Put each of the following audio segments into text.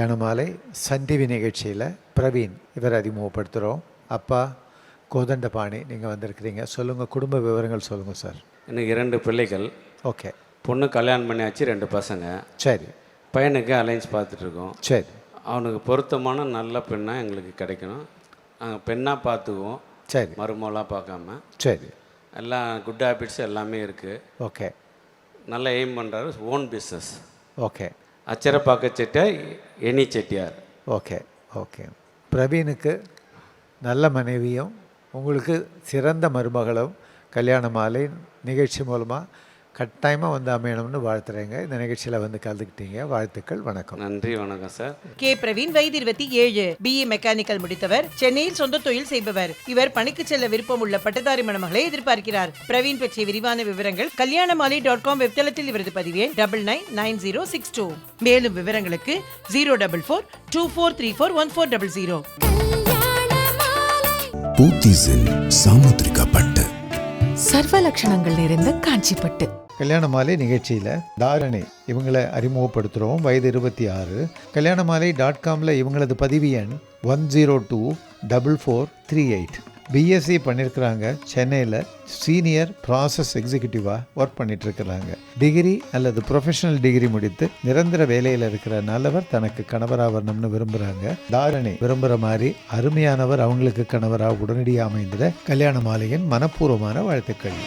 கல்யாண மாலை Sun TV நிகழ்ச்சியில் பிரவீன் இவர் அறிமுகப்படுத்துகிறோம். அப்பா கோதண்டபாணி, நீங்கள் வந்திருக்கிறீங்க. சொல்லுங்கள், குடும்ப விவரங்கள் சொல்லுங்கள் சார். எனக்கு 2 பிள்ளைகள். ஓகே. பொண்ணு கல்யாணம் பண்ணியாச்சு, 2 பசங்க. சரி. பையனுக்கு அலைன்ஸ் பார்த்துட்ருக்கோம். சரி. அவனுக்கு பொருத்தமான நல்ல பெண்ணாக எங்களுக்கு கிடைக்கணும். நாங்கள் பெண்ணாக பார்த்துக்குவோம். சரி. மருமகளாக பார்க்காம. சரி. எல்லாம் குட் ஹேபிட்ஸ் எல்லாமே இருக்குது. ஓகே. நல்லா எய்ம் பண்ணுறாரு. Own business. ஓகே. அச்சரப்பாக்க Chettiar, any Chettiar. Okay. Okay. பிரவீனுக்கு நல்ல மனைவியும் உங்களுக்கு சிறந்த மருமகளும் கல்யாண மாலை நிகழ்ச்சி மூலமாக கட்டாயமாக வந்து அமையணும்னு வாழ்த்துறேங்க. இந்த நிகழ்ச்சியில் வந்து கலந்துக்கிட்டீங்க. வாழ்த்துக்கள். வணக்கம். நன்றி. வணக்கம் சார். கே பிரவீன், வயது 27, BE மெக்கானிக்கல் முடித்தவர், சென்னையில் சொந்த தொழில் செய்பவர். இவர் பணிக்கு செல்ல விருப்பம் உள்ள பட்டதாரி மணமகளை எதிர்பார்க்கிறார். பிரவீன் பற்றிய விரிவான விவரங்கள் கல்யாணமாலை.com வெப்தளத்தில் இவரது பதிவு 999062. மேலும் விவரங்களுக்கு 04424341400. பூத்திஸில் சாமுத்திரிகா பட்டு, சர்வ லட்சணங்கள் நிறைந்த காஞ்சிப்பட்டு. கல்யாண மாலை நிகழ்ச்சியில் தாரணி இவங்களை அறிமுகப்படுத்துகிறோம். வயது 26. கல்யாணமாலை.comல இவங்களது பதிவு எண் 1024438. BSc பண்ணியிருக்கிறாங்க. சென்னையில் சீனியர் ப்ராசஸ் எக்ஸிக்யூட்டிவாக ஒர்க் பண்ணிகிட்ருக்கிறாங்க. டிகிரி அல்லது ப்ரொஃபஷனல் டிகிரி முடித்து நிரந்தர வேலையில் இருக்கிற நல்லவர் தனக்கு கணவராக வரணும்னு விரும்புகிறாங்க. தாரணி விரும்புகிற மாதிரி அருமையானவர் அவங்களுக்கு கணவராக உடனடியாக அமைந்திட கல்யாண மாலையின் மனப்பூர்வமான வாழ்த்துக்கள்.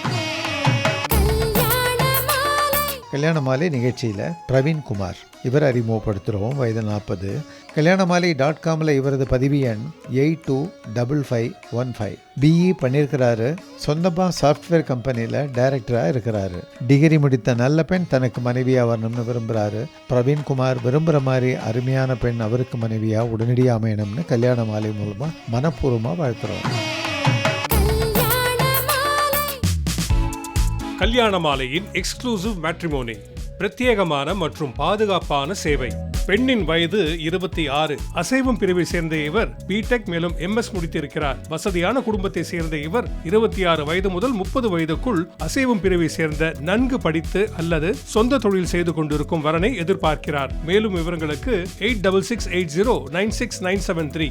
கல்யாண மாலை நிகழ்ச்சியில் பிரவீன் குமார் இவர் அறிமுகப்படுத்துகிறோம். வயது 40. கல்யாணமாலை.comல இவரது பதிவு எண் 825515. BE பண்ணியிருக்கிறாரு. சொந்தமாக சாஃப்ட்வேர் கம்பெனியில் டைரக்டராக இருக்கிறாரு. டிகிரி முடித்த நல்ல பெண் தனக்கு மனைவியாக வரணும்னு விரும்புகிறாரு. பிரவீன் குமார் விரும்புகிற மாதிரி அருமையான பெண் அவருக்கு மனைவியாக உடனடியாக அமையணும்னு கல்யாண மாலை மூலமாக மனப்பூர்வமாக வாழ்த்துறோம். கல்யாண மாலையின் எக்ஸ்க்ளூசிவ் மேட்ரிமோனி, பிரத்யேகமான மற்றும் பாதுகாப்பான சேவை. பெண்ணின் வயது 26. அசைவம் பிரிவை சேர்ந்த இவர் பிடெக் மேலும் MS முடித்திருக்கிறார். வசதியான குடும்பத்தை சேர்ந்த இவர் 26 வயது முதல் 30 வயதுக்குள் அசைவம் பிரிவை சேர்ந்த நன்கு படித்து அல்லது சொந்த தொழில் செய்து கொண்டிருக்கும் வரனை எதிர்பார்க்கிறார். மேலும் விவரங்களுக்கு 8668096973.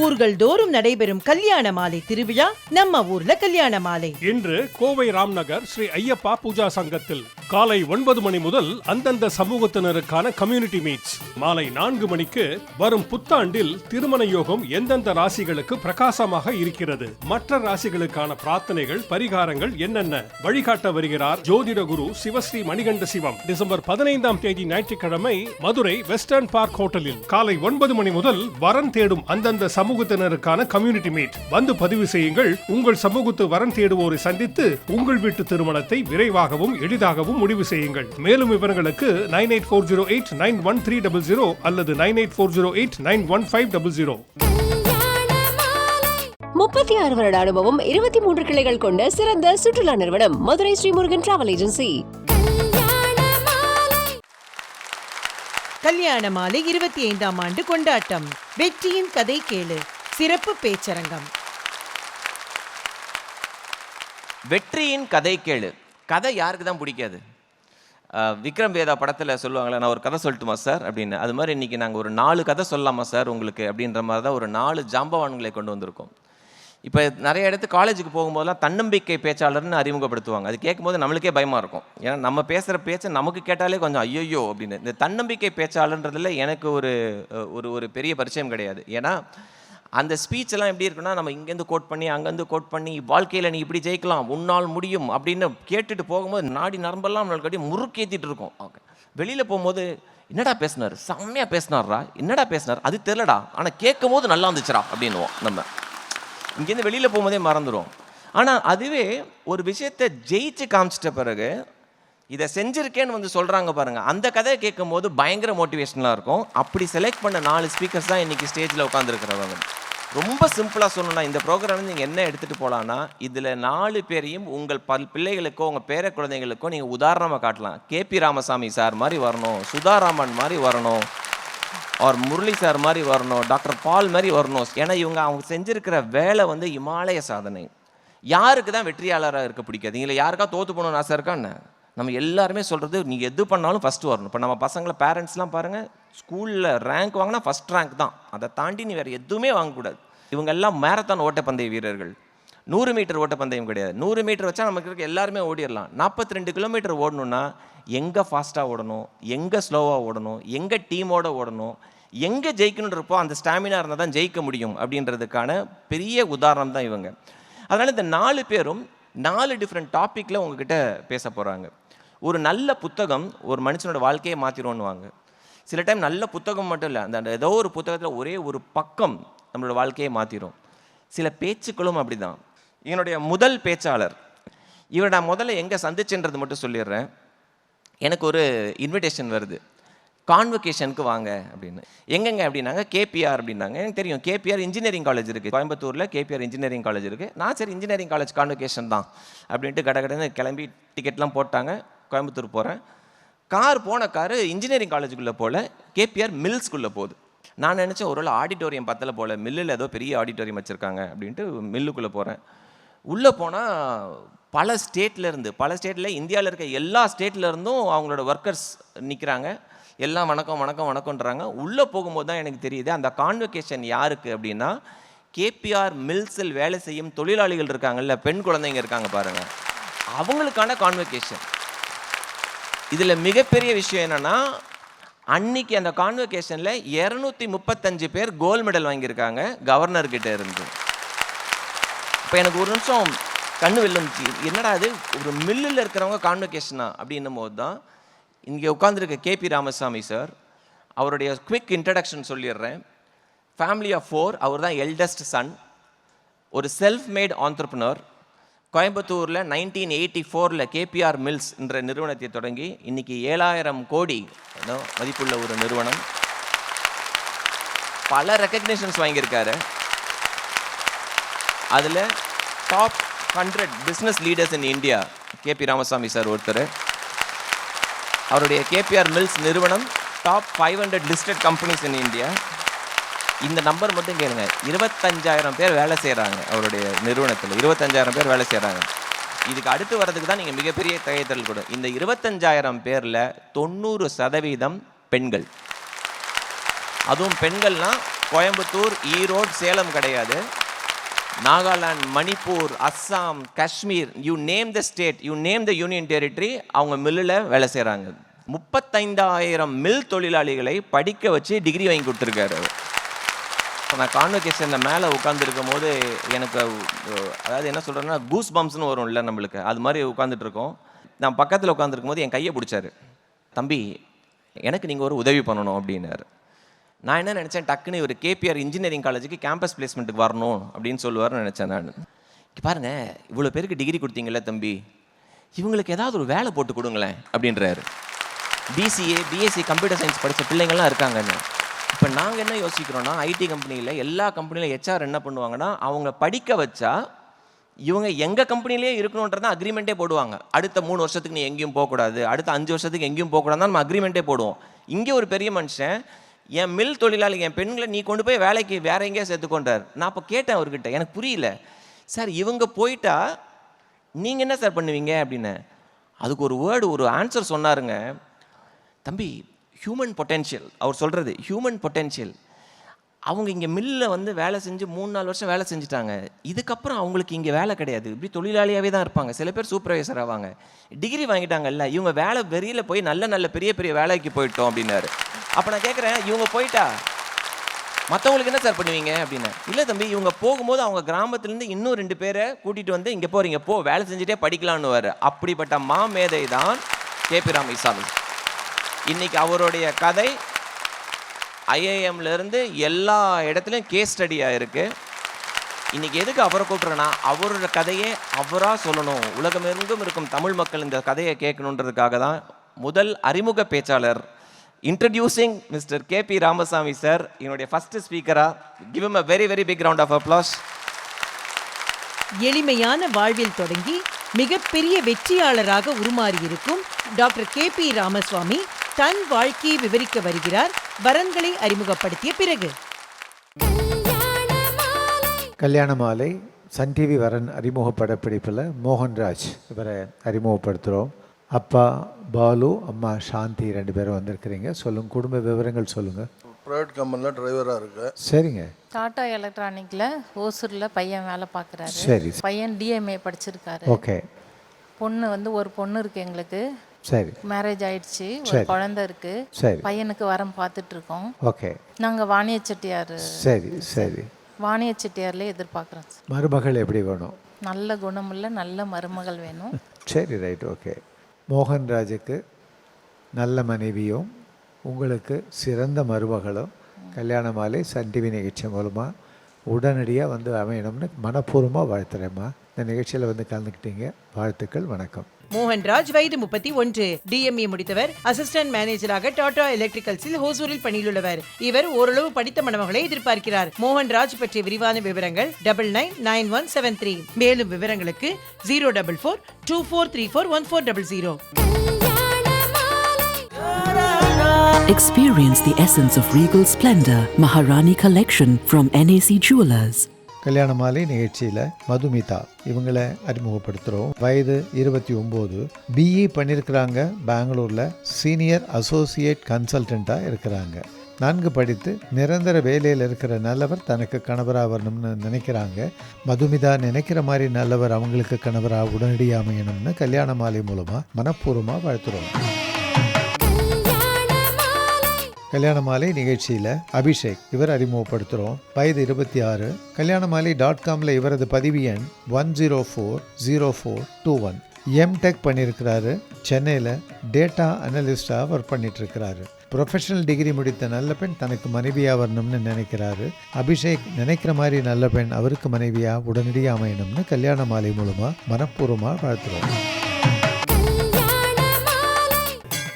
ஊர்கள் தோறும் நடைபெறும் கல்யாண மாலை திருவிழா நம்ம ஊர்ல கல்யாண மாலை. இன்று கோவை ராம்நகர் ஸ்ரீ ஐயப்பா பூஜா சங்கத்தில் காலை 9 மணி முதல் அந்தந்த சமூகத்தினருக்கான கம்யூனிட்டி மீட்ஸ். மாலை 4 மணிக்கு வரும் புத்தாண்டில் திருமண யோகம் எந்தெந்த ராசிகளுக்கு பிரகாசமாக இருக்கிறது, மற்ற ராசிகளுக்கான பிரார்த்தனைகள் பரிகாரங்கள் என்னென்ன வழிகாட்ட வருகிறார் ஜோதிட குரு சிவஸ்ரீ மணிகண்ட சிவம். டிசம்பர் 15ஆம் தேதி ஞாயிற்றுக்கிழமை மதுரை வெஸ்டர்ன் பார்க் ஹோட்டலில் காலை 9 மணி முதல் வரன் தேடும் அந்தந்த சமூகத்தினருக்கான கம்யூனிட்டி மீட். வந்து பதிவு செய்யுங்கள். உங்கள் சமூகத்து வரன் தேடுவோரை சந்தித்து உங்கள் வீட்டு திருமணத்தை விரைவாகவும் எளிதாகவும் முடிவு செய்யுங்கள். மேலும் விவரங்களுக்கு 9840891300 அல்லது 9840891500. 36 வருட அனுபவம், 23 கிளைகள் கொண்ட சிறந்த சுற்றுலா நிறுவனம் மதுரை ஸ்ரீமுருகன் டிராவல் ஏஜென்சி. கல்யாண மாலை 25ஆம் ஆண்டு கொண்டாட்டம். வெற்றியின் கதை கேளு சிறப்பு பேச்சரங்கம். வெற்றியின் கதை கேளு. கதை யாருக்கு தான் பிடிக்காது? விக்ரம் வேதா படத்தில் சொல்லுவாங்களே, நான் ஒரு கதை சொல்லட்டுமா சார் அப்படின்னு. அது மாதிரி இன்றைக்கி நாங்கள் ஒரு 4 கதை சொல்லலாமா சார் உங்களுக்கு அப்படின்ற மாதிரி தான் ஒரு 4 ஜாம்பவான்களை கொண்டு வந்திருக்கோம். இப்போ நிறைய இடத்துக்கு காலேஜுக்கு போகும்போதெல்லாம் தன்னம்பிக்கை பேச்சாளர்னு அறிமுகப்படுத்துவாங்க. அது கேட்கும்போது நம்மளுக்கே பயமாக இருக்கும். ஏன்னா நம்ம பேசுகிற பேச்சை நமக்கு கேட்டாலே கொஞ்சம் ஐயோ அப்படின்னு. இந்த தன்னம்பிக்கை பேச்சாளர்ன்றதில் எனக்கு ஒரு பெரிய பரிச்சயம் கிடையாது. ஏன்னா அந்த ஸ்பீச்செல்லாம் எப்படி இருக்குன்னா, நம்ம இங்கேருந்து கோட் பண்ணி அங்கேருந்து கோட் பண்ணி வாழ்க்கையில் நீ இப்படி ஜெயிக்கலாம், உன்னால் முடியும் அப்படின்னு கேட்டுட்டு போகும்போது நாடி நரம்பெல்லாம் நம்மளுக்கு அப்படியே முறுக்கேற்றிட்டு இருக்கோம். ஓகே, வெளியில் போகும்போது என்னடா பேசினார், செம்மையாக பேசினார்ரா, என்னடா பேசினார் அது தெரிலடா, ஆனால் கேட்கும் போது நல்லா இருந்துச்சுடா அப்படின்னுவோம். நம்ம இங்கேருந்து வெளியில் போகும்போதே மறந்துடுவோம். ஆனால் அதுவே ஒரு விஷயத்தை ஜெயிச்சு காமிச்சிட்ட பிறகு இதை செஞ்சுருக்கேன்னு வந்து சொல்கிறாங்க பாருங்கள், அந்த கதையை கேட்கும் போது பயங்கர மோட்டிவேஷனலாக இருக்கும். அப்படி செலக்ட் பண்ண 4 ஸ்பீக்கர்ஸ் தான் இன்றைக்கி ஸ்டேஜில் உட்காந்துருக்கிறவங்க. ரொம்ப சிம்பிளாக சொல்லணும்னா இந்த ப்ரோக்ராம் நீங்கள் என்ன எடுத்துகிட்டு போகலான்னா, இதில் 4 பேரையும் உங்கள் பிள்ளைகளுக்கோ உங்கள் பேர குழந்தைங்களுக்கோ நீங்கள் உதாரணமாக காட்டலாம். KP ராமசாமி சார் மாதிரி வரணும், சுதாராமன் மாதிரி வரணும், और முரளி சார் மாதிரி வரணும், டாக்டர் பால் மாதிரி வரணும். ஏன்னா அவங்க செஞ்சுருக்கிற வேலை வந்து இமாலய சாதனை. யாருக்கு தான் வெற்றியாளராக இருக்க பிடிக்காது? இல்லை யாருக்கா தோற்று போகணும்னு ஆசை இருக்கான்னு? நம்ம எல்லாருமே சொல்கிறது, நீங்கள் எது பண்ணாலும் ஃபஸ்ட்டு வரணும். இப்போ நம்ம பசங்களை பேரண்ட்ஸ்லாம் பாருங்கள், ஸ்கூலில் ரேங்க் வாங்கினா ஃபஸ்ட் ரேங்க் தான், அதை தாண்டி நீ வேறு எதுவுமே வாங்கக்கூடாது. இவங்க எல்லாம் மேரத்தான் ஓட்டப்பந்தய வீரர்கள், 100 மீட்டர் ஓட்டப்பந்தயம் கிடையாது. 100 மீட்டர் வச்சா நமக்கு இருக்க எல்லாருமே ஓடிடலாம். 42 கிலோமீட்டர் ஓடணுன்னா எங்கே ஃபாஸ்ட்டாக ஓடணும், எங்கே ஸ்லோவாக ஓடணும், எங்கே டீமோடு ஓடணும், எங்கே ஜெயிக்கணுன்றப்போ அந்த ஸ்டாமினா இருந்தால் தான் ஜெயிக்க முடியும் அப்படின்றதுக்கான பெரிய உதாரணம் தான் இவங்க. அதனால் இந்த 4 பேரும் 4 டிஃப்ரெண்ட் டாப்பிக்கில் உங்ககிட்ட பேச போகிறாங்க. ஒரு நல்ல புத்தகம் ஒரு மனுஷனோட வாழ்க்கையை மாற்றிடும்னுவாங்க. சில டைம் நல்ல புத்தகம் மட்டும் இல்லை, அந்த ஏதோ ஒரு புத்தகத்தில் ஒரே ஒரு பக்கம் நம்மளோட வாழ்க்கையை மாற்றிடும். சில பேச்சுக்களும் அப்படி தான். என்னுடைய முதல் பேச்சாளர் இவரை நான் முதல்ல எங்கே சந்திச்சுன்றது மட்டும் சொல்லிடுறேன். எனக்கு ஒரு இன்விடேஷன் வருது, கான்வொகேஷனுக்கு வாங்க அப்படின்னு. எங்கெங்க அப்படின்னாங்க, கேபிஆர் அப்படின்னாங்க. எனக்கு தெரியும் கேபிஆர் இன்ஜினியரிங் காலேஜ் இருக்குது கோயம்புத்தூரில், கேபிஆர் இன்ஜினியரிங் காலேஜ் இருக்குது. நான் சரி இன்ஜினியரிங் காலேஜ் கான்வொகேஷன் தான் அப்படின்ட்டு கடகடன்னு கிளம்பி டிக்கெட்லாம் போட்டாங்க. கோயம்புத்தூர் போகிறேன். போன காரு இன்ஜினியரிங் காலேஜுக்குள்ளே போல் கேபிஆர் மில்ஸ்குள்ளே போகுது. நான் நினச்சேன் ஒருவேளை ஆடிட்டோரியம் பத்தல போல், மில்லில் ஏதோ பெரிய ஆடிட்டோரியம் வச்சுருக்காங்க அப்படின்ட்டு மில்லுக்குள்ளே போகிறேன். உள்ளே போனால் பல ஸ்டேட்டில் இந்தியாவில் இருக்க எல்லா ஸ்டேட்லேருந்தும் அவங்களோட ஒர்க்கர்ஸ் நிற்கிறாங்க. எல்லாம் வணக்கம் வணக்கம் வணக்கம்ன்றாங்க. உள்ளே போகும்போது தான் எனக்கு தெரியுது அந்த கான்வொகேஷன் யாருக்கு அப்படின்னா, கேபிஆர் மில்ஸில் வேலை செய்யும் தொழிலாளிகள் இருக்காங்கல்ல, பெண் குழந்தைங்க இருக்காங்க பாருங்கள், அவங்களுக்கான கான்வொகேஷன். இதில் மிகப்பெரிய விஷயம் என்னென்னா, அன்னைக்கு அந்த கான்வொகேஷனில் 235 பேர் கோல்டு மெடல் வாங்கியிருக்காங்க கவர்னர்கிட்ட இருந்து. இப்போ எனக்கு ஒரு நிமிஷம் கண்ணு வெள்ளுச்சு, என்னடா அது ஒரு மில்லில் இருக்கிறவங்க கான்வொகேஷனா அப்படின்னும் போது தான் இங்கே உட்காந்துருக்க கேபி ராமசாமி சார், அவருடைய குவிக் இன்ட்ரடக்ஷன் சொல்லிடுறேன். ஃபேமிலி ஆஃப் 4, அவர் தான் எல்டஸ்ட் சன், ஒரு செல்ஃப் மேட் ஆண்டர்ப்ரனர். கோயம்புத்தூரில் 1984 கேபிஆர் மில்ஸ் என்ற நிறுவனத்தை தொடங்கி இன்றைக்கி 7000 கோடி மதிப்புள்ள ஒரு நிறுவனம். பல ரெக்கக்னிஷன்ஸ் வாங்கியிருக்காரு. அதில் top 100 business leaders in India KP Ramasamy sir ஒருத்தர். அவருடைய கேபிஆர் மில்ஸ் நிறுவனம் top 500 listed companies in India. இந்த நம்பர் மட்டும் கேளுங்க, 25,000 பேர் வேலை செய்கிறாங்க அவருடைய நிறுவனத்தில். 25,000 பேர் வேலை செய்கிறாங்க. இதுக்கு அடுத்து வர்றதுக்கு தான் நீங்கள் மிகப்பெரிய தகைத்தல் கூட. இந்த 25,000 பேரில் 90% பெண்கள். அதுவும் பெண்கள்னால் கோயம்புத்தூர், ஈரோடு, சேலம் கிடையாது, Nagaland, Manipur, Assam, Kashmir, you name the state, you name the union territory, அவங்க மில்லில் வேலை செய்கிறாங்க. 35,000 மில் தொழிலாளிகளை படிக்க வச்சு டிகிரி வாங்கி கொடுத்துருக்காரு. நான் கான்வொகேஷனில் மேலே உட்காந்துருக்கும் போது எனக்கு அதாவது என்ன சொல்கிறேன்னா, கூஸ் பம்ப்ஸ்னு வரும் இல்லை நம்மளுக்கு, அது மாதிரி உட்காந்துட்ருக்கோம். நான் பக்கத்தில் உட்காந்துருக்கும் போது என் கையை பிடிச்சாரு. தம்பி, எனக்கு நீங்கள் ஒரு உதவி பண்ணணும் அப்படின்னாரு. நான் என்ன நினச்சேன், டக்குன்னு ஒரு கேபிஆர் இன்ஜினியரிங் காலேஜுக்கு கேம்பஸ் பிளேஸ்மெண்ட்டுக்கு வரணும் அப்படின்னு சொல்லுவார்னு நினச்சேன் நான். பாருங்கள், இவ்வளோ பேருக்கு டிகிரி கொடுத்தீங்கல்ல தம்பி, இவங்களுக்கு ஏதாவது ஒரு வேலை போட்டு கொடுங்களேன் அப்படின்றாரு. பிசிஏ, பிஎஸ்சி கம்ப்யூட்டர் சயின்ஸ் படித்த பிள்ளைங்கள்லாம் இருக்காங்கன்னு. இப்போ நாங்கள் என்ன யோசிக்கிறோன்னா, ஐடி கம்பெனியில் எல்லா கம்பெனியில் ஹெச்ஆர் என்ன பண்ணுவாங்கன்னா, அவங்க படிக்க வச்சா இவங்க எங்கள் கம்பெனிலே இருக்கணுன்றதான் அக்ரிமெண்ட்டே போடுவாங்க. அடுத்த 3 வருஷத்துக்கு நீ எங்கேயும் போகக்கூடாது, அடுத்த 5 வருஷத்துக்கு எங்கேயும் போகக்கூடாதுன்னு நம்ம அக்ரிமெண்ட்டே போடுவோம். இங்கே ஒரு பெரிய மனுஷன் என் மில் தொழிலாளி, என் பெண்களை நீ கொண்டு போய் வேலைக்கு வேற எங்கேயா சேர்த்துக்கொண்டார். நான் அப்போ கேட்டேன் அவர்கிட்ட, எனக்கு புரியல சார், இவங்க போயிட்டா நீங்கள் என்ன சார் பண்ணுவீங்க அப்படின்னு. அதுக்கு ஒரு ஆன்சர் சொன்னாருங்க. தம்பி, ஹியூமன் பொட்டென்ஷியல், அவர் சொல்கிறது ஹியூமன் பொட்டென்ஷியல். அவங்க இங்கே மில்லில் வந்து வேலை செஞ்சு 3-4 வருஷம் வேலை செஞ்சுட்டாங்க. இதுக்கப்புறம் அவங்களுக்கு இங்கே வேலை கிடையாது, இப்படி தொழிலாளியாகவே தான் இருப்பாங்க. சில பேர் சூப்பர்வைசர் ஆவாங்க. டிகிரி வாங்கிட்டாங்கல்ல, இவங்க வேலை வெறியில் போய் நல்ல பெரிய பெரிய வேலைக்கு போயிட்டோம் அப்படின்னாரு. அப்போ நான் கேட்குறேன், இவங்க போயிட்டா மற்றவங்களுக்கு என்ன சார் பண்ணுவீங்க அப்படின்னு. இல்லை தம்பி, இவங்க போகும்போது அவங்க கிராமத்துலேருந்து இன்னும் 2 பேரை கூட்டிகிட்டு வந்து இங்கே போகிறீங்க, போ வேலை செஞ்சுட்டே படிக்கலான்னுவார். அப்படிப்பட்ட மாமேதை தான் கேபி ராமசாமி. இன்றைக்கி அவருடைய கதை ஐஏஎம்லேருந்து எல்லா இடத்துலையும் கேஸ் ஸ்டடியாக இருக்குது. இன்றைக்கி எதுக்கு அவரை கூப்பிட்றேன்னா, அவரோட கதையை அவராக சொல்லணும், உலகமெங்கும் இருக்கும் தமிழ் மக்கள் இந்த கதையை கேட்கணுன்றதுக்காக தான் முதல் அறிமுக பேச்சாளர் introducing mister KP Ramasamy sir, என்னுடைய ஃபர்ஸ்ட் ஸ்பீக்கராக. Give him a very very big round of applause. எளிமையான வாழ்வில் தொடங்கி மிகப்பெரிய வெற்றியாளராக உருமாறியிருக்கும் டாக்டர் கேபி ராமசாமி தன் வாழ்க்கையை விவரிக்க வருகிறார். வரன்களை அறிமுகப்படுத்திய பிறகு கல்யாண மாலை சன் டிவி வரன் அறிமுக படப்பிடிப்பில் மோகன்ராஜ் இவரை அறிமுகப்படுத்துகிறோம். அப்பா பாலு, அம்மா சாந்தி 2 பேரும் வந்திருக்கிறீங்க. சொல்லுங்கள், குடும்ப விவரங்கள் சொல்லுங்கள். ப்ரைவேட் கம்பெனியில் டிரைவராக இருக்கு. சரிங்க. டாடா எலக்ட்ரானிக்கில் ஓசூரில் பையன் வேலை பார்க்குறாரு. சரி. பையன் டிஎம்ஏ படிச்சிருக்காரு. ஓகே. பொண்ணு வந்து ஒரு பொண்ணு இருக்குது எங்களுக்கு. சரி. மேரேஜ் ஆயிடுச்சு, ஒரு குழந்தை இருக்கு. சரி. பையனுக்கு வரம் பார்த்துட்டு இருக்கோம். ஓகே. நாங்கள் வாணிய செட்டியார். சரி சரி. வாணிய செட்டியார்ல எதிர்பார்க்குறோம். மருமகள் எப்படி வேணும்? நல்ல குணமுள்ள நல்ல மருமகள் வேணும். சரி, ரைட், ஓகே. மோகன்ராஜுக்கு நல்ல மனைவியும் உங்களுக்கு சிறந்த மருமகளும் கல்யாண மாலை சன் டிவி நிகழ்ச்சி மூலமாக உடனடியாக வந்து அமையணும்னு மனப்பூர்வமாக வாழ்த்துறேம்மா. இந்த நிகழ்ச்சியில் வந்து கலந்துக்கிட்டீங்க, வாழ்த்துக்கள், வணக்கம். மோகன்ராஜ் வயது 31, டிஎம்ஏ முடித்தவர். அசிஸ்டன்ட் மேனேஜராக டாடா எலக்ட்ரிக்கல்ஸில் ஹோசூரில் பணியிலுள்ளவர். இவர் ஓரளவு படித்த மணமகளை எதிர்பார்க்கிறார். மோகன்ராஜ் பற்றிய விரிவான விவரங்கள் 999173. மேலும் விவரங்களுக்கு 04424341400. Experience the essence of regal splendor. Maharani Collection from NAC Jewelers. கல்யாண மாலை நிகழ்ச்சியில் மதுமிதா இவங்களை அறிமுகப்படுத்துகிறோம். வயது 29, பிஇ பண்ணியிருக்கிறாங்க. பெங்களூரில் சீனியர் அசோசியேட் கன்சல்டண்ட்டாக இருக்கிறாங்க. நன்கு படித்து நிரந்தர வேலையில் இருக்கிற நல்லவர் தனக்கு கணவராக வரணும்னு நினைக்கிறாங்க. மதுமிதா நினைக்கிற மாதிரி நல்லவர் அவங்களுக்கு கணவராக உடனடியாக அமையணும்னு கல்யாண மாலை மூலமாக மனப்பூர்வமாக வாழ்த்துறோம். கல்யாண மாலை நிகழ்ச்சியில் அபிஷேக் இவர் அறிமுகப்படுத்துகிறோம். வயது 26, கல்யாணமாலை.comல இவரது பதிவு எண் 1040421. எம்டெக் பண்ணியிருக்கிறாரு. சென்னையில் டேட்டா அனலிஸ்டாக ஒர்க் பண்ணிட்டுருக்கிறாரு. ப்ரொஃபஷனல் டிகிரி முடித்த நல்ல பெண் தனக்கு மனைவியாக வரணும்னு நினைக்கிறாரு. அபிஷேக் நினைக்கிற மாதிரி நல்ல பெண் அவருக்கு மனைவியாக உடனடியாக அமையணும்னு கல்யாண மாலை மூலமாக மனப்பூர்வமாக வாழ்த்துறோம்.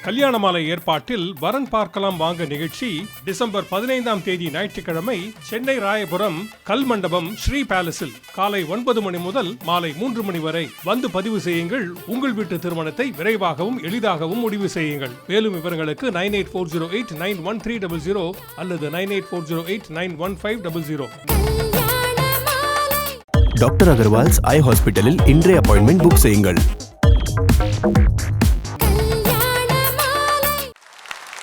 கல்யாண மாலை ஏற்பாட்டில் வரன் பார்க்கலாம் வாங்க நிகழ்ச்சி டிசம்பர் 15ஆம் தேதி ஞாயிற்றுக்கிழமை சென்னை ராயபுரம் கல்மண்டபம் ஸ்ரீ பேலஸில் காலை 9 மணி முதல் மாலை 3 மணி வரை வந்து பதிவு செய்யுங்கள். உங்கள் வீட்டு திருமணத்தை விரைவாகவும் எளிதாகவும் முடிவு செய்யுங்கள். மேலும் விவரங்களுக்கு 9840891300 அல்லது 9840891500. டாக்டர் அகர்வால்ஸ் ஐ ஹாஸ்பிட்டலில் இன்றைய அப்பாயின்மெண்ட் புக் செய்யுங்கள்.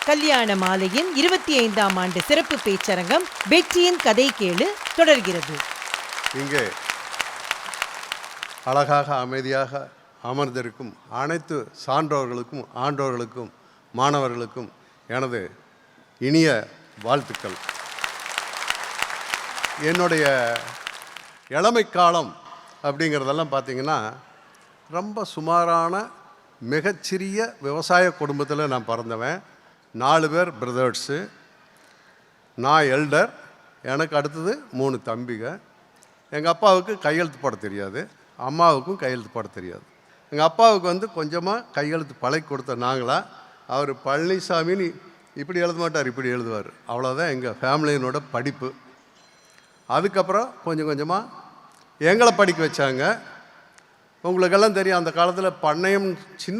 கல்யாண மாலையின் 25ஆம் ஆண்டு சிறப்பு பேச்சரங்கம் வெற்றியின் கதை கேளு தொடர்கிறது. இங்கே அழகாக அமைதியாக அமர்ந்திருக்கும் அனைத்து சான்றோர்களுக்கும் ஆண்டோர்களுக்கும் மாணவர்களுக்கும் எனது இனிய வாழ்த்துக்கள். என்னுடைய இளமை காலம் அப்படிங்கிறதெல்லாம் பார்த்திங்கன்னா ரொம்ப சுமாரான மிகச்சிறிய விவசாய குடும்பத்தில் நான் பிறந்தவன். 4 பேர் பிரதர்ஸு, நான் எல்டர், எனக்கு அடுத்தது 3 தம்பிங்க. எங்கள் அப்பாவுக்கு கையெழுத்து போட தெரியாது, அம்மாவுக்கும் கையெழுத்து போட தெரியாது. எங்கள் அப்பாவுக்கு வந்து கொஞ்சமாக கையெழுத்து பழகி கொடுத்த நாங்களா, அவர் பழனிசாமின்னு இப்படி எழுத மாட்டார், இப்படி எழுதுவார். அவ்வளோதான் எங்கள் ஃபேமிலியினோட படிப்பு. அதுக்கப்புறம் கொஞ்சம் கொஞ்சமாக எங்களை படிக்க வச்சாங்க. உங்களுக்கெல்லாம் தெரியும், அந்த காலத்தில் பண்ணையம் சின்ன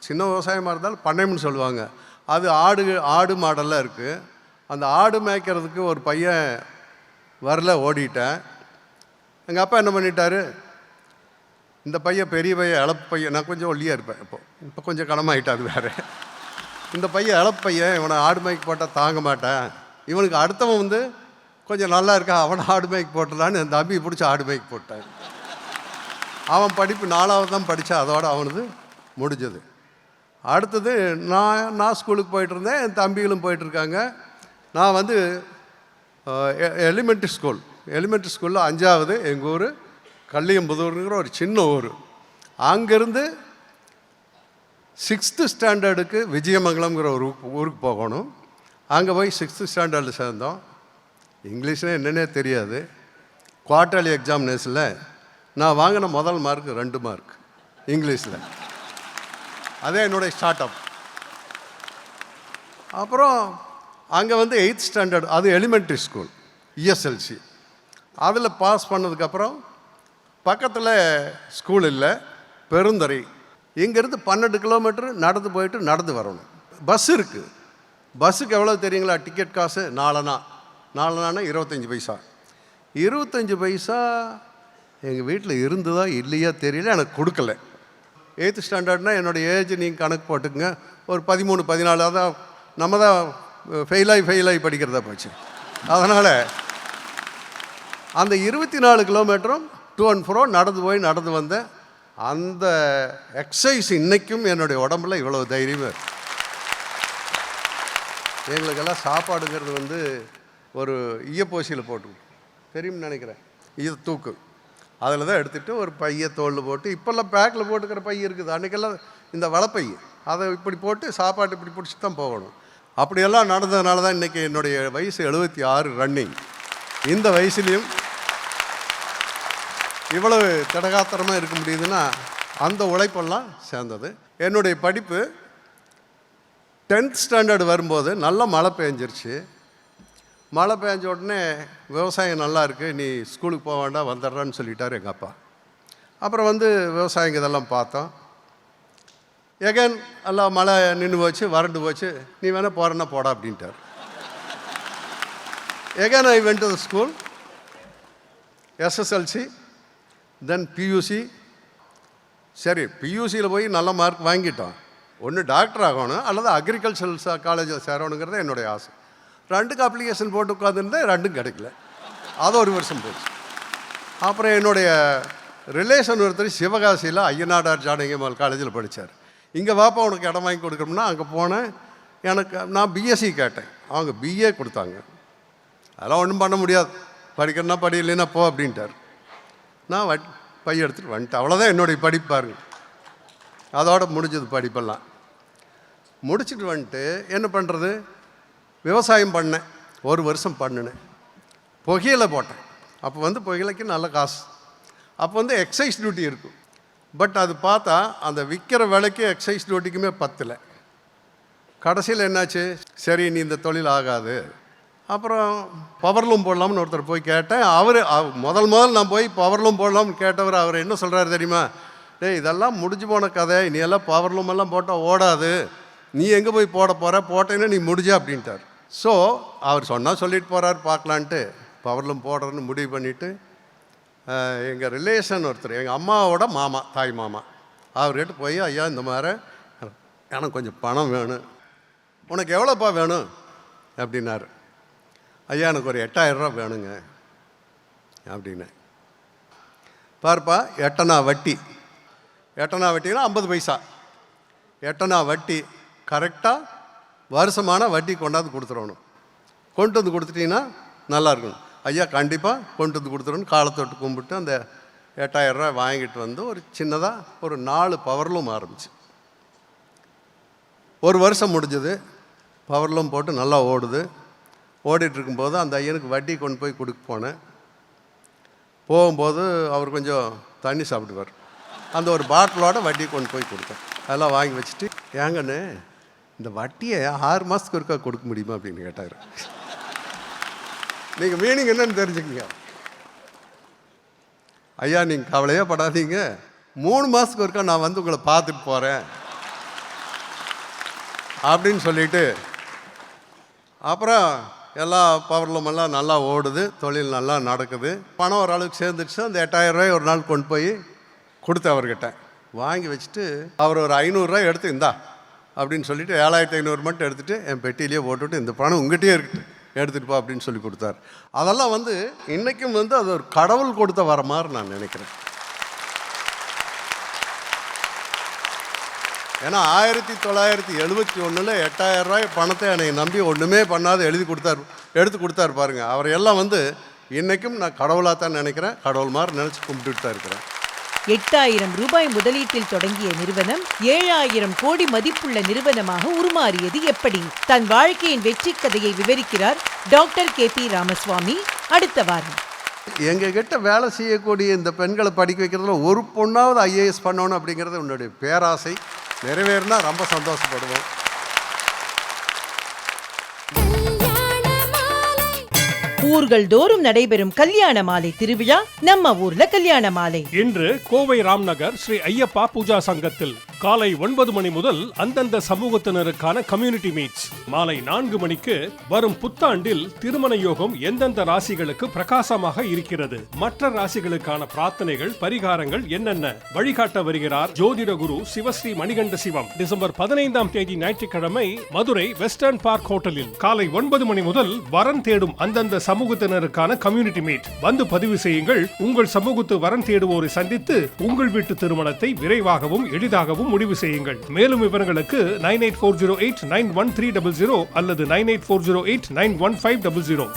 சின்ன விவசாயமாக இருந்தாலும் பண்ணையம்னு சொல்லுவாங்க. அது ஆடு மாடெல்லாம் இருக்குது. அந்த ஆடு மேய்க்கிறதுக்கு ஒரு பையன் வரல, ஓடிட்டேன். எங்கள் அப்பா என்ன பண்ணிட்டாரு, இந்த பையன் பெரிய பையன் இளப்பு பையன், நான் கொஞ்சம் ஒல்லியாக இருப்பேன், இப்போ கொஞ்சம் கனமாகிட்டேன், அது வேறு. இந்த பையன் இளப்பு பையன், இவனை ஆடு மேய்க்கு போட்டால் தாங்க மாட்டேன், இவனுக்கு அடுத்தவன் வந்து கொஞ்சம் நல்லா இருக்கான், அவனை ஆடு மேய்க்கு போட்டலான்னு என் தம்பி பிடிச்சி ஆடு மேய்க்கு போட்டான். அவன் படிப்பு 4வது தான் படித்தான், அதோடு அவனது முடிஞ்சது. அடுத்தது நான் ஸ்கூலுக்கு போயிட்டுருந்தேன், என் தம்பிகளும் போயிட்டுருக்காங்க. நான் வந்து எலிமெண்ட்ரி ஸ்கூலில் 5வது எங்கள் ஊர் கள்ளியம்புதூருங்கிற ஒரு சின்ன ஊர். அங்கேருந்து 6th ஸ்டாண்டர்டுக்கு விஜயமங்கலம்ங்கிற ஒரு ஊருக்கு போகணும். அங்கே போய் 6th ஸ்டாண்டர்டில் சேர்ந்தோம். இங்கிலீஷ்னால் என்னென்னே தெரியாது. குவார்ட்டர்லி எக்ஸாமினேஷனில் நான் வாங்கின முதல் மார்க் 2 மார்க் இங்கிலீஷில். அதே என்னுடைய ஸ்டார்ட் அப். அப்புறம் அங்கே வந்து 8th ஸ்டாண்டர்ட், அது எலிமெண்ட்ரி ஸ்கூல், இஎஸ்எல்சி. அதில் பாஸ் பண்ணதுக்கப்புறம் பக்கத்தில் ஸ்கூல் இல்லை, பெருந்துறை. இங்கேருந்து 12 கிலோமீட்டர் நடந்து போயிட்டு நடந்து வரணும். பஸ் இருக்குது. பஸ்ஸுக்கு எவ்வளோ தெரியுங்களா டிக்கெட் காசு? 4 அணா 25 பைசா. 25 பைசா எங்கள் வீட்டில் இருந்ததோ இல்லையோ தெரியல, எனக்கு கொடுக்கல. 8th ஸ்டாண்டர்ட்னால் என்னோடய ஏஜ் நீங்கள் கணக்கு போட்டுக்குங்க, ஒரு 13 14 தான். நம்ம தான் ஃபெயிலாகி படிக்கிறதா போச்சு. அதனால் அந்த 24 கிலோமீட்டரும் டூ அண்ட் ஃப்ரோ நடந்து வந்தேன். அந்த எக்ஸசைஸ் இன்றைக்கும் என்னுடைய உடம்புல இவ்வளோ தைரியமாக இருக்குது. எங்களுக்கெல்லாம் சாப்பாடுங்கிறது வந்து ஒரு ஈயப்போசியில் போட்டு தெரியும்னு நினைக்கிறேன், ஈய தூக்கு அதில் தான் எடுத்துகிட்டு ஒரு பையை தோளில் போட்டு, இப்போல்லாம் பேக்கில் போட்டுக்கிற பை இருக்குது, அன்றைக்கெல்லாம் இந்த வலைப்பை அதை இப்படி போட்டு சாப்பாடு இப்படி பிடிச்சி தான் போகணும். அப்படியெல்லாம் நடந்ததுனால தான் இன்றைக்கி என்னுடைய வயசு 76 ரன்னிங். இந்த வயசுலேயும் இவ்வளவு திடகாத்திரமாக இருக்க முடியுதுன்னா அந்த உழைப்பெல்லாம் சேர்ந்தது. என்னுடைய படிப்பு 10th ஸ்டாண்டர்டு வரும்போது நல்ல மழை பெஞ்சிருச்சு. மழை பெஞ்ச உடனே விவசாயம் நல்லா இருக்குது, நீ ஸ்கூலுக்கு போக வேண்டாம் வந்துடுறான்னு சொல்லிட்டார் எங்கள் அப்பா. அப்புறம் வந்து விவசாயம் இதெல்லாம் பார்த்தோம். எகன் எல்லாம் மழை நின்று போச்சு, வறண்டு போச்சு, நீ வேணால் போகிறன்னா போடா அப்படின்ட்டார். Again I went to the school, SSLC, then PUC. சரி, PUCயில் போய் நல்ல மார்க் வாங்கிட்டோம். ஒன்று டாக்டர் ஆகணும் அல்லது அக்ரிகல்ச்சரல் காலேஜில் சேரணுங்கிறது என்னுடைய ஆசை. 2க்கு அப்ளிகேஷன் போட்டு உட்காந்துருந்தேன், 2ம் கிடைக்கல. அது ஒரு வருஷம் போச்சு. அப்புறம் என்னுடைய ரிலேஷன் ஒருத்தர் சிவகாசியில் ஐயனாடார் ஜானகிமால் காலேஜில் படித்தார். இங்கே வாப்பா உனக்கு இடம் வாங்கி கொடுக்கணும்னா அங்கே போனேன். நான் BSc கேட்டேன், அவங்க BA கொடுத்தாங்க. அதெல்லாம் ஒன்றும் பண்ண முடியாது, படிக்கிறனா படி, இல்லைன்னா போ அப்படின்ட்டார். நான் பை எடுத்துகிட்டு வந்துட்டேன். அவ்வளோதான் என்னுடைய படிப்பு பாருங்க. அதோட முடிஞ்சது படிப்பெல்லாம். முடிச்சுட்டு வந்துட்டு என்ன பண்ணுறது, விவசாயம் பண்ணேன். ஒரு வருஷம் பண்ணினேன். புகையிலை போட்டேன். அப்போ வந்து புகையிலைக்கு நல்ல காசு. அப்போ வந்து எக்ஸைஸ் டியூட்டி இருக்கும். பட் அது பார்த்தா அந்த விற்கிற விலைக்கு எக்ஸைஸ் டியூட்டிக்குமே பத்தலை. கடைசியில் என்னாச்சு, சரி நீ இந்த தொழில் ஆகாது. அப்புறம் பவர்லூம் போடலாம்னு ஒருத்தர் போய் கேட்டேன். முதல் நான் போய் பவர்லூம் போடலாம்னு கேட்டவர் அவர் என்ன சொல்கிறாரு தெரியுமா, டேய் இதெல்லாம் முடிஞ்சு போன கதை, நீ எல்லாம் பவர்லூம் எல்லாம் போட்டால் ஓடாது, நீ எங்கே போய் போட்டேன்னா நீ முடிஞ்சா அப்படின்ட்டார். ஸோ அவர் சொல்லிட்டு போகிறார், பார்க்கலான்ட்டு பவர்லூம் போடுறதுன்னு முடிவு பண்ணிவிட்டு எங்கள் ரிலேஷன் ஒருத்தர், எங்கள் அம்மாவோட மாமா, தாய் மாமா, அவர்கிட்ட போய் ஐயா இந்த மாதிரி எனக்கு கொஞ்சம் பணம் வேணும், உனக்கு எவ்வளோப்பா வேணும் அப்படின்னாரு. ஐயா எனக்கு ஒரு 8000 ரூபா வேணுங்க அப்படின்னு. பார்ப்பா, 8 வட்டி, 8 வட்டினா 50 பைசா, 8 வட்டி கரெக்டாக வருஷமான வட்டி கொண்டாந்து கொடுத்துடணும். கொண்டு வந்து கொடுத்துட்டீங்கன்னா நல்லா இருக்கணும். ஐயா கண்டிப்பாக கொண்டு வந்து கொடுத்துடணும். காலத்தொட்டு கும்பிட்டு அந்த 8000 ரூபா வாங்கிட்டு வந்து ஒரு சின்னதாக ஒரு 4 பவர்லூம் ஆரம்பிச்சு. ஒரு வருஷம் முடிஞ்சது, பவர்லூம் போட்டு நல்லா ஓடுது. ஓடிட்டுருக்கும்போது அந்த ஐயனுக்கு வட்டி கொண்டு போய் கொடுக்க போனேன். போகும்போது அவர் கொஞ்சம் தண்ணி சாப்பிடுவார். அந்த ஒரு பாட்டிலோட வட்டி கொண்டு போய் கொடுத்தேன். அதெல்லாம் வாங்கி வச்சுட்டு, ஏங்கன்னு இந்த வட்டியை 6 மாதத்துக்கு ஒருக்கா கொடுக்க முடியுமா அப்படின்னு கேட்டார். நீங்கள் மீனிங் என்னன்னு தெரிஞ்சுக்கங்க. ஐயா நீங்கள் கவலையே படாதீங்க, 3 மாதத்துக்கு ஒருக்கா நான் வந்து உங்களை பார்த்துட்டு போகிறேன் அப்படின்னு சொல்லிட்டு, அப்புறம் எல்லா பவர்லூமெல்லாம் நல்லா ஓடுது, தொழில் நல்லா நடக்குது. பணம் ஓரளவுக்கு சேர்ந்துடுச்சு. அந்த 8000 ரூபாய் ஒரு நாள் கொண்டு போய் கொடுத்து அவர்கிட்ட வாங்கி வச்சுட்டு, அவர் ஒரு 500 ரூபாய் எடுத்து இந்தா அப்படின்னு சொல்லிட்டு 7500 மட்டும் எடுத்துகிட்டு என் பெட்டியிலேயே போட்டுவிட்டு, இந்த பணம் உங்கள்கிட்டயே இருக்குது எடுத்துகிட்டு போ அப்படின்னு சொல்லி கொடுத்தார். அதெல்லாம் வந்து இன்றைக்கும் வந்து அது ஒரு கடவுள் கொடுத்த வர மாதிரி நான் நினைக்கிறேன். ஏன்னா 1971 8000 ரூபாய் பணத்தை என்னை நம்பி ஒன்றுமே பண்ணாத எடுத்து கொடுத்தாரு பாருங்கள். அவர் எல்லாம் வந்து இன்றைக்கும் நான் கடவுளாக தான் நினைக்கிறேன், கடவுள் மாதிரி நினச்சி கும்பிட்டுட்டு தான் இருக்கிறேன். 8000 ரூபாய் முதலீட்டில் தொடங்கிய நிறுவனம் 7000 கோடி மதிப்புள்ள நிறுவனமாக உருமாறியது எப்படி? தன் வாழ்க்கையின் வெற்றி கதையை விவரிக்கிறார் டாக்டர் KP ராமசுவாமி அடுத்த வாரம். எங்கள் கிட்ட வேலை செய்யக்கூடிய இந்த பெண்களை படிக்க வைக்கிறதுல ஒரு பொண்ணாவது IAS பண்ணணும் அப்படிங்கிறது உன்னுடைய பேராசை. நிறைவேறினா ரொம்ப சந்தோஷப்படுவோம். ஊர்கள் தோறும் நடைபெறும் கல்யாண மாலை திருவிழா நம்ம ஊர்ல கல்யாண மாலை. இன்று கோவை ராம்நகர் ஸ்ரீ ஐயப்பா பூஜா சங்கத்தில் காலை 9 மணி முதல் அந்தந்த சமூகத்தினருக்கான கம்யூனிட்டி மீட்ஸ். மாலை 4 மணிக்கு வரும் புத்தாண்டில் திருமண யோகம் எந்தெந்த ராசிகளுக்கு பிரகாசமாக இருக்கிறது, மற்ற ராசிகளுக்கான பிரார்த்தனைகள் பரிகாரங்கள் என்னென்ன வழிகாட்ட வருகிறார் ஜோதிட குரு சிவஸ்ரீ மணிகண்ட சிவம். டிசம்பர் 15ஆம் தேதி ஞாயிற்றுக்கிழமை மதுரை வெஸ்டர்ன் பார்க் ஹோட்டலில் காலை 9 மணி முதல் வரன் தேடும் அந்தந்த சமூகத்தினருக்கான கம்யூனிட்டி மீட். வந்து பதிவு செய்யுங்கள். உங்கள் சமூகத்து வரன் தேடுவோரை சந்தித்து உங்கள் வீட்டு திருமணத்தை விரைவாகவும் எளிதாகவும் முடிவு செய்யுங்கள். மேலும் விவரங்களுக்கு 9840891300 அல்லது 9840891500.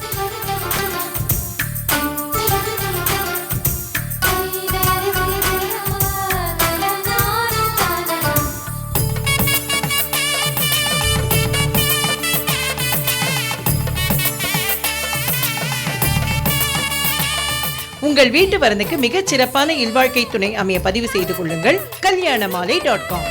உங்கள் வீட்டு வரனுக்கு மிகச் சிறப்பான இல்வாழ்க்கை துணை அமைய பதிவு செய்து கொள்ளுங்கள். kalyanamaalai.com.